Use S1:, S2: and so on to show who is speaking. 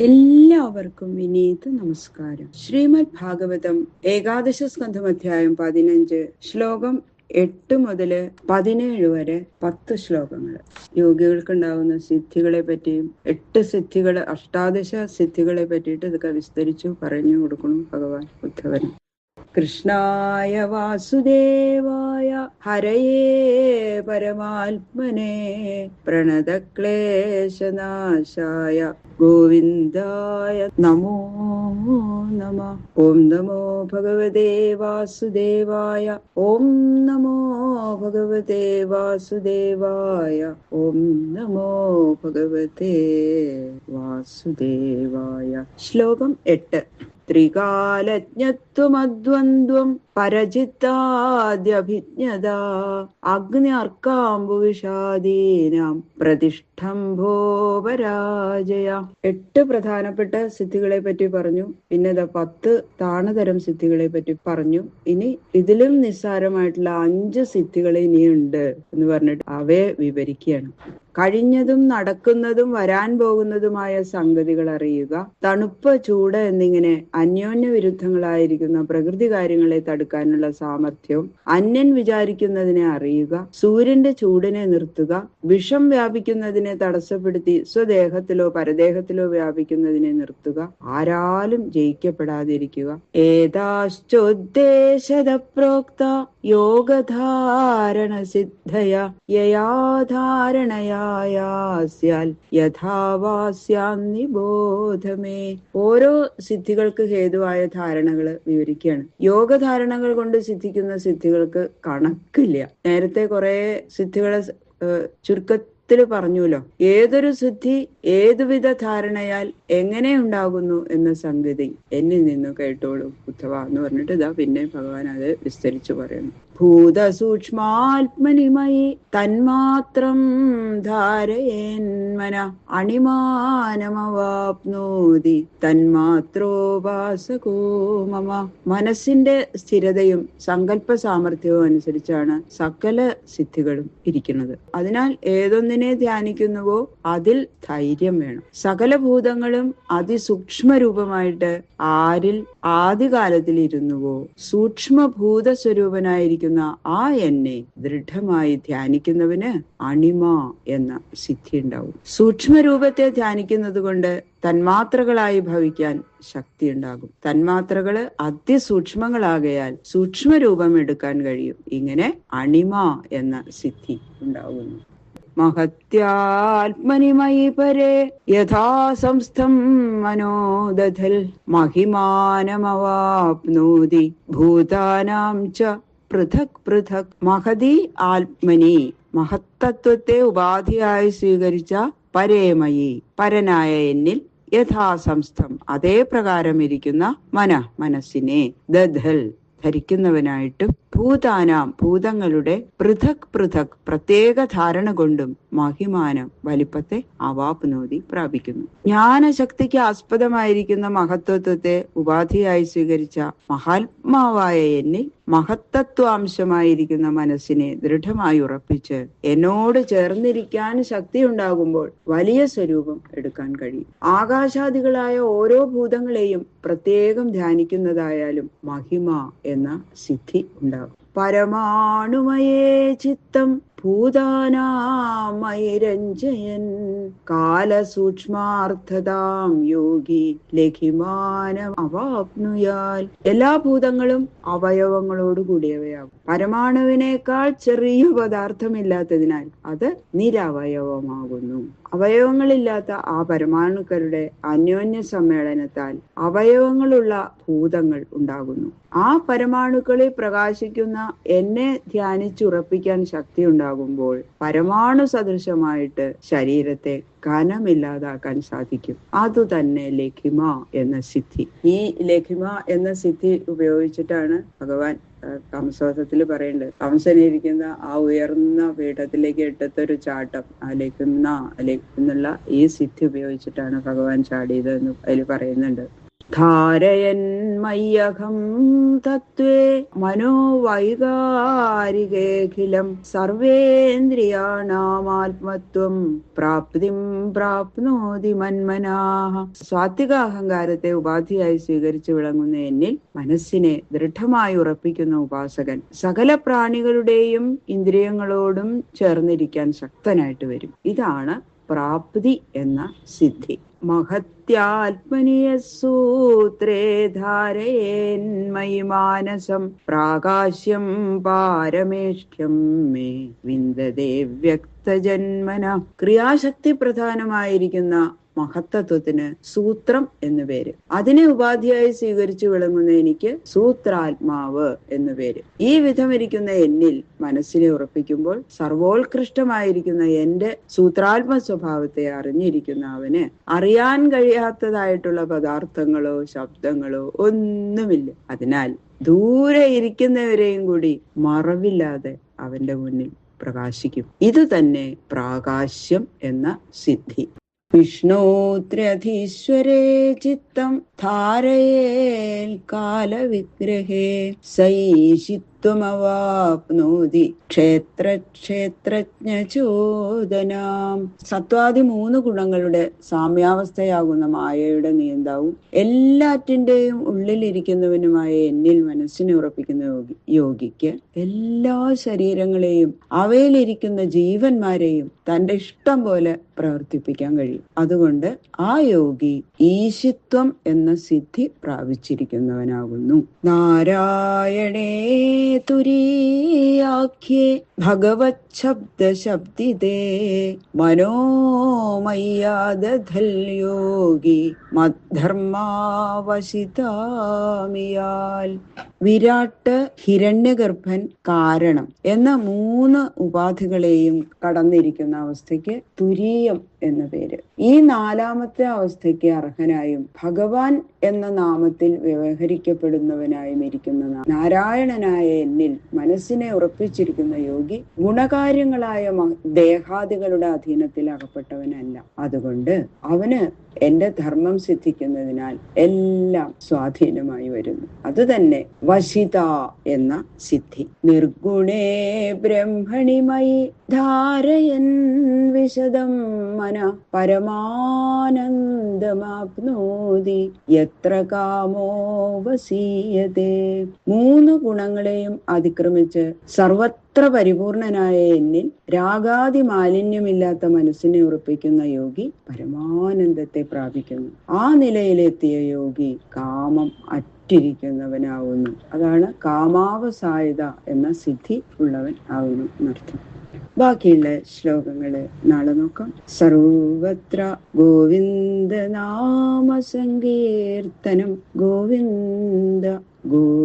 S1: എല്ലാവർക്കും വിനീത നമസ്കാരം. ശ്രീമദ് ഭാഗവതം ഏകാദശ സ്കന്ധം അധ്യായം 15 ശ്ലോകം 8 മുതൽ 17 വരെ 10 ശ്ലോകങ്ങൾ. യോഗികൾക്കുണ്ടാവുന്ന സിദ്ധികളെ പറ്റിയും 8 സിദ്ധികൾ, അഷ്ടാദശ സിദ്ധികളെ പറ്റിയിട്ട് ഇതൊക്കെ വിസ്തരിച്ചു പറഞ്ഞു കൊടുക്കണം ഭഗവാൻ ഉദ്ധവന്. കൃഷ്ണായ വാസുദേവായ ഹരയേ പരമാത്മനെ പ്രണതക്ലേശനാശായ ഗോവിന്ദായ നമോ നമഃ. ഓം നമോ ഭഗവതേ വാസുദേവായ. ഓം നമോ ഭഗവതേ വാസുദേവായ. ഓം നമോ ഭഗവതേ വാസുദേവായ. ശ്ലോകം 8. ത്രികാലജ്ഞത്വമദ്വന്ദ്വം പരചിത്താദ്യഭിജ്ഞത അഗ്നിർക്കാംബുവിഷാദീനാം പ്രതിഷ്ഠംഭോ പരാജയ. 8 പ്രധാനപ്പെട്ട സിദ്ധികളെ പറ്റി പറഞ്ഞു. പിന്നെ 10 താണതരം സിദ്ധികളെ പറ്റി പറഞ്ഞു. ഇനി ഇതിലും നിസ്സാരമായിട്ടുള്ള 5 സിദ്ധികൾ ഇനിയുണ്ട് എന്ന് പറഞ്ഞിട്ട് അവയെ വിവരിക്കുകയാണ്. കഴിഞ്ഞതും നടക്കുന്നതും വരാൻ പോകുന്നതുമായ സംഗതികൾ അറിയുക. തണുപ്പ്, ചൂട് എന്നിങ്ങനെ അന്യോന്യ വിരുദ്ധങ്ങളായിരിക്കുന്ന പ്രകൃതി കാര്യങ്ങളെ തടുക്കാനുള്ള സാമർഥ്യവും അന്യൻ വിചാരിക്കുന്നതിനെ അറിയുക. സൂര്യന്റെ ചൂടിനെ നിർത്തുക. വിഷം വ്യാപിക്കുന്നതിനെ തടസ്സപ്പെടുത്തി സ്വദേഹത്തിലോ പരദേഹത്തിലോ വ്യാപിക്കുന്നതിനെ നിർത്തുക. ആരാലും ജയിക്കപ്പെടാതിരിക്കുക. ഏതാശ്ചോദ്ദേശത പ്രോക്ത യോഗധാരണ സിദ്ധയ യയാധാരണയാ യഥാവാസ്യാന്നിബോധമേ. ഓരോ സിദ്ധികൾക്ക് ഹേതുവായ ധാരണകൾ വിവരിക്കുകയാണ്. യോഗധാരണകൾ കൊണ്ട് സിദ്ധിക്കുന്ന സിദ്ധികൾക്ക് കണക്കില്ല. നേരത്തെ കുറെ സിദ്ധികളെ ചുരുക്കത്തിൽ പറഞ്ഞുല്ലോ. ഏതൊരു സിദ്ധി ഏതുവിധ ധാരണയാൽ എങ്ങനെ ഉണ്ടാകുന്നു എന്ന സംഗതി എന്നിൽ നിന്നു കേട്ടോളൂ ഉദ്ധവ എന്ന് പറഞ്ഞിട്ട് ഇതാ പിന്നെ ഭഗവാൻ അത് വിസ്തരിച്ചു പറയുന്നു. ഭൂതസൂക്ഷ്മാത്മനിമയി തന്മാത്രം ധാരയേന്മന അണിമാനമവാപ്നോതി തന്മാത്രോപാസകോ മമ. മനസ്സിന്റെ സ്ഥിരതയും സങ്കല്പ സാമർഥ്യവും അനുസരിച്ചാണ് സകല സിദ്ധികളും ഇരിക്കുന്നത്. അതിനാൽ ഏതൊന്നിനെ ധ്യാനിക്കുന്നുവോ അതിൽ ധൈര്യം വേണം. സകല ഭൂതങ്ങളും അതിസൂക്ഷ്മ രൂപമായിട്ട് ആരിൽ ആദികാലത്തിൽ ഇരുന്നുവോ സൂക്ഷ്മഭൂത സ്വരൂപനായിരിക്കുന്ന ആ എന്നെ ദൃഢമായി ധ്യാനിക്കുന്നവന് അണിമ എന്ന സിദ്ധി ഉണ്ടാവും. സൂക്ഷ്മരൂപത്തെ ധ്യാനിക്കുന്നത് കൊണ്ട് തന്മാത്രകളായി ഭവിക്കാൻ ശക്തി ഉണ്ടാകും. തന്മാത്രകള് അതിസൂക്ഷ്മങ്ങളാകയാൽ സൂക്ഷ്മരൂപം എടുക്കാൻ കഴിയും. ഇങ്ങനെ അണിമ എന്ന സിദ്ധി ഉണ്ടാകുന്നു. മഹത്യാത്മനിമയി പരേ യഥാസംസ്ഥം മനോദധൽ മഹിമാനമവാപ്നോതി ഭൂതാനാം ച പൃഥക് പൃഥക്. മഹതി ആത്മനി, മഹത്തത്വത്തെ ഉപാധിയായി സ്വീകരിച്ച പരേമയി, പരനായ എന്നിൽ യഥാസംസ്ഥം അതേ പ്രകാരം ഇരിക്കുന്ന മനസ്സിനെ ദധൽ ധരിക്കുന്നവനായിട്ടും ഭൂതാനാം ഭൂതങ്ങളുടെ പൃഥക് പൃഥക് പ്രത്യേക ധാരണ കൊണ്ടും മഹിമാനം വലിപ്പത്തെ അവാപ്നോതി പ്രാപിക്കുന്നു. ജ്ഞാനശക്തിക്ക് ആസ്പദമായിരിക്കുന്ന മഹത്വത്വത്തെ ഉപാധിയായി സ്വീകരിച്ച മഹാത്മാവായ എന്നിൽ മഹത്തത്വാംശമായിരിക്കുന്ന മനസ്സിനെ ദൃഢമായി ഉറപ്പിച്ച് എന്നോട് ചേർന്നിരിക്കാൻ ശക്തി ഉണ്ടാകുമ്പോൾ വലിയ സ്വരൂപം എടുക്കാൻ കഴിയും. ആകാശാദികളായ ഓരോ ഭൂതങ്ങളെയും പ്രത്യേകം ധ്യാനിക്കുന്നതായാലും മഹിമ എന്ന സിദ്ധി ഉണ്ടാകും. പരമാണുമയേ ചിത്തം ഭൂതാനാമയി രഞ്ജയൻ കാലസൂക്ഷ്മാർത്ഥതാം യോഗി ലഘിമാനം അവാപ്നുയാൽ. എല്ലാ ഭൂതങ്ങളും അവയവങ്ങളോട് കൂടിയവയാകും. പരമാണുവിനേക്കാൾ ചെറിയ പദാർത്ഥമില്ലാത്തതിനാൽ അത് നിരവയവമാകുന്നു. അവയവങ്ങളില്ലാത്ത ആ പരമാണുക്കളുടെ അന്യോന്യ സമ്മേളനത്താൽ അവയവങ്ങളുള്ള ഭൂതങ്ങൾ ഉണ്ടാകുന്നു. ആ പരമാണുക്കളിൽ പ്രകാശിക്കുന്ന എന്നെ ധ്യാനിച്ചുറപ്പിക്കാൻ ശക്തി ഉണ്ടാകുമ്പോൾ പരമാണു സദൃശമായിട്ട് ശരീരത്തെ കനമില്ലാതാക്കാൻ സാധിക്കും. അതുതന്നെ ലഘിമ എന്ന സിദ്ധി. ഈ ലഘിമ എന്ന സിദ്ധി ഉപയോഗിച്ചിട്ടാണ് ഭഗവാൻ കംസവധത്തിൽ പറയുന്നത്. കംസനിരിക്കുന്ന ആ ഉയർന്ന പീഠത്തിലേക്ക് ഇട്ടത്തൊരു ചാട്ടം ആ ലഘിമ എന്നുള്ള ഈ സിദ്ധി ഉപയോഗിച്ചിട്ടാണ് ഭഗവാൻ ചാടിയത് എന്ന് അതിൽ പറയുന്നുണ്ട്. ധാരയൻ മയ്യഹം തത്വേ മനോവൈകാരികേഖിലം സർവേന്ദ്രിയാണാമാത്മത്വം പ്രാപ്തിം പ്രാപ്നോതി മന്മനാഹ. സാത്വിക അഹങ്കാരത്തെ ഉപാധിയായി സ്വീകരിച്ചു വിളങ്ങുന്ന എന്നിൽ മനസ്സിനെ ദൃഢമായി ഉറപ്പിക്കുന്ന ഉപാസകൻ സകല പ്രാണികളുടെയും ഇന്ദ്രിയങ്ങളോടും ചേർന്നിരിക്കാൻ ശക്തനായിട്ട് വരും. ഇതാണ് പ്രാപ്തി എന്ന സിദ്ധി. മഹത്യാത്മനീയ സൂത്രേ ധാരയേന്മയി മാനസം പ്രാകാശ്യം പാരമേഷ്ഠ്യം മേ വിന്ദതേ വ്യക്തജന്മന. ക്രിയാശക്തി പ്രധാനമായിരിക്കുന്ന മഹത്തത്വത്തിന് സൂത്രം എന്നു പേര്. അതിനെ ഉപാധിയായി സ്വീകരിച്ചു വിളങ്ങുന്ന എനിക്ക് സൂത്രാത്മാവ് എന്നു പേര്. ഈ വിധം ഇരിക്കുന്ന എന്നിൽ മനസ്സിനെ ഉറപ്പിക്കുമ്പോൾ സർവോത്കൃഷ്ടമായിരിക്കുന്ന എന്റെ സൂത്രാത്മ സ്വഭാവത്തെ അറിഞ്ഞിരിക്കുന്ന അവന് അറിയാൻ കഴിയാത്തതായിട്ടുള്ള പദാർത്ഥങ്ങളോ ശബ്ദങ്ങളോ ഒന്നുമില്ല. അതിനാൽ ദൂരെ ഇരിക്കുന്നവരെയും കൂടി മറവില്ലാതെ അവന്റെ മുന്നിൽ പ്രകാശിക്കും. ഇത് തന്നെ പ്രാകാശ്യം എന്ന സിദ്ധി. വിഷ്ണോത്രധീശ്വരേ ചിത്തം ധാരയേൽ കാലവിഗ്രഹേ സൈഷിത്വമവാപ്നോതി ക്ഷേത്രജ്ഞചോദനാം. സത്വാദി 3 ഗുണങ്ങളുടെ സാമ്യാവസ്ഥയാകുന്ന മായയുടെ നിയന്താവും എല്ലാറ്റിന്റെയും ഉള്ളിലിരിക്കുന്നവനുമായ എന്നിൽ മനസ്സിനെ ഉറപ്പിക്കുന്ന യോഗിക്ക് എല്ലാ ശരീരങ്ങളെയും അവയിലിരിക്കുന്ന ജീവന്മാരെയും തന്റെ ഇഷ്ടം പോലെ പ്രവർത്തിപ്പിക്കാൻ കഴിയും. അതുകൊണ്ട് ആ യോഗി ഈശിത്വം എന്ന സിദ്ധി പ്രാപിച്ചിരിക്കുന്നവനാകുന്നു. നാരായണേ തുരീയാഖ്യേ ഭഗവത് ശബ്ദശബ്ദിതേ മനോമയ്യാദധൽ യോഗി മദ്ധർമാവശിതാമിയാൽ. വിരാട്ട്, ഹിരണ്യഗർഭൻ, കാരണം എന്ന 3 ഉപാധികളെയും കടന്നിരിക്കുന്ന അവസ്ഥയ്ക്ക് തുരീയം എന്ന പേര്. ഈ 4ാമത്തെ അവസ്ഥയ്ക്ക് അർഹനായും ഭഗവാൻ എന്ന നാമത്തിൽ വ്യവഹരിക്കപ്പെടുന്നവനായും ഇരിക്കുന്ന നാരായണനായ എന്നിൽ മനസ്സിനെ ഉറപ്പിച്ചിരിക്കുന്ന യോഗി ഗുണകാര്യങ്ങളായ ദേഹാദികളുടെ അധീനത്തിൽ അകപ്പെട്ടവനല്ല. അതുകൊണ്ട് അവന് എന്റെ ധർമ്മം സിദ്ധിക്കുന്നതിനാൽ എല്ലാം സ്വാധീനമായി വരുന്നു. അതുതന്നെ വശിത എന്ന സിദ്ധി. നിർഗുണേ ബ്രഹ്മണിമയി ധാരയൻ വിശദം മന പരമാനന്ദമാപ്നോതി യത്ര കാമോ വസീയതേ. 3 ഗുണങ്ങളെയും അതിക്രമിച്ച് സർവത്ര പരിപൂർണനായ എന്നിൽ രാഗാദി മാലിന്യമില്ലാത്ത മനസ്സിനെ ഉറപ്പിക്കുന്ന യോഗി പരമാനന്ദത്തെ പ്രാപിക്കുന്നു. ആ നിലയിലെത്തിയ യോഗി കാമം അറ്റിരിക്കുന്നവനാവുന്നു. അതാണ് കാമാവസായത എന്ന സിദ്ധി ഉള്ളവൻ ആവുന്നു എന്നർത്ഥം. ബാക്കിയുള്ള ശ്ലോകങ്ങള് നാളെ നോക്കാം. സർവത്ര ഗോവിന്ദ നാമ സങ്കീർത്തനം ഗോവിന്ദ ഗോവിന്ദ.